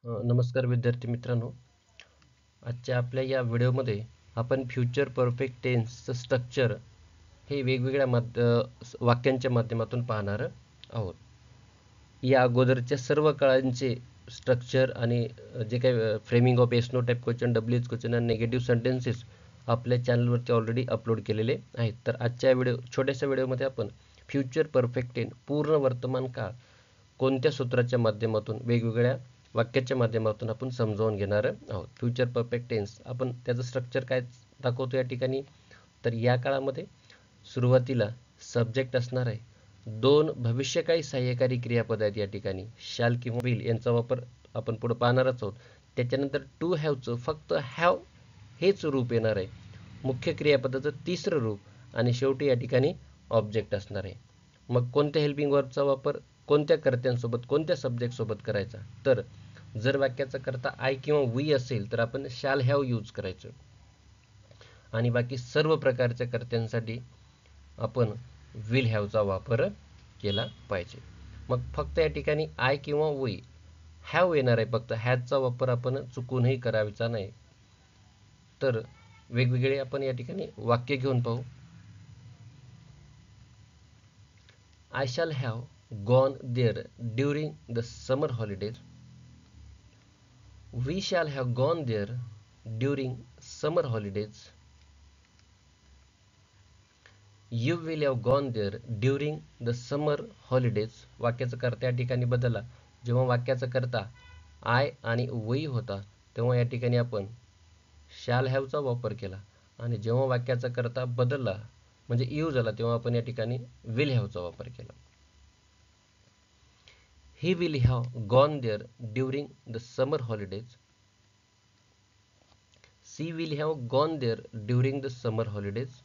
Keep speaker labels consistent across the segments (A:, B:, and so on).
A: नमस्कार विद्यार्थी मित्रांनो. आजच्या आपल्या या व्हिडिओमध्ये आपण फ्युचर परफेक्ट टेन्सचं स्ट्रक्चर हे वेगवेगळ्या वाक्यांच्या माध्यमातून पाहणार आहोत. या अगोदरच्या सर्व काळांचे स्ट्रक्चर आणि जे काही framing of yes no type question, W question आणि निगेटिव्ह सेंटेन्सेस आपल्या चॅनलवरती ऑलरेडी अपलोड केलेले आहेत. तर आजच्या छोट्याशा व्हिडिओमध्ये आपण फ्युचर परफेक्ट टेन्स पूर्ण वर्तमान काळ कोणत्या सूत्राच्या माध्यमातून वेगवेगळ्या वाक्याच्या माध्यमातून आपण समजावून घेणार आहोत. फ्युचर परफेक्ट टेन्स आपण त्याचं स्ट्रक्चर काय दाखवतो या ठिकाणी. तर या काळामध्ये सुरुवातीला सब्जेक्ट असणार आहे. दोन भविष्यकाळी सहाय्यकारी क्रियापद आहेत या ठिकाणी, शॅल किंवा विल यांचा वापर आपण पुढे पाहणारच आहोत. त्याच्यानंतर टू हॅवचं फक्त हॅव हेच रूप येणार आहे, मुख्य क्रियापदाचं तिसरं रूप आणि शेवटी या ठिकाणी ऑब्जेक्ट असणार आहे. मग कोणत्या हेल्पिंग वर्बचा वापर कोणत्या कर्त्यांसोबत कोणत्या सब्जेक्टसोबत करायचा. तर जर वाक्याचा कर्ता आय किंवा वी असेल तर आपण शॅल हॅव यूज करायचं आणि बाकी सर्व प्रकारच्या कर्त्यांसाठी आपण विल हॅवचा वापर केला पाहिजे. मग फक्त या ठिकाणी आय किंवा वी हॅव येणार आहे, फक्त हॅजचा वापर आपण चुकूनही करायचा नाही. तर वेगवेगळे आपण या ठिकाणी वाक्य घेऊन पाहू. I shall have gone there during the summer holidays. We shall have gone there during summer holidays. You will have gone there during the summer holidays. वाक्याचा कर्ता या ठिकाणी बदलला. जेव्हा वाक्याचा कर्ता आय आणि वी होता तेव्हा या ठिकाणी आपण शॅल हॅवचा वापर केला आणि जेव्हा वाक्याचा कर्ता बदलला म्हणजे यू झाला तेव्हा आपण या ठिकाणी विल हॅवचा वापर केला. He will have gone there during the summer holidays. She will have gone there during the summer holidays.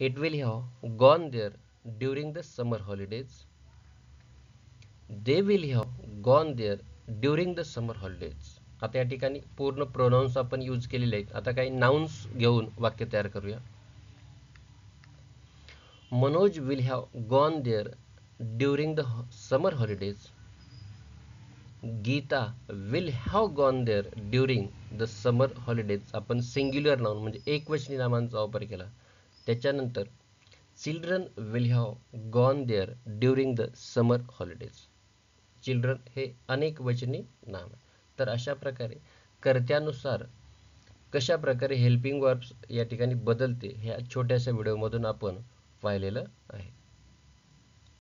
A: It will have gone there during the summer holidays. They will have gone there during the summer holidays. आता या ठिकाणी पूर्ण pronounce आपण use केलेले आहेत. आता काही nouns घेऊन वाक्य तयार करूया. Manoj will have gone there during the summer holidays. Geeta will have gone there during the summer holidays. आपण सिंग्युलर नाउन म्हणजे एकवचनी नामांचा वापर केला. त्याच्यानंतर children will have gone there during the summer holidays. Children हे अनेक वचनी नाम आहे. तर अशा प्रकारे कर्त्यानुसार कशा प्रकारे हेल्पिंग वर्ब्स या ठिकाणी बदलते ह्या छोट्याशा व्हिडिओमधून आपण पाहिलेलं आहे.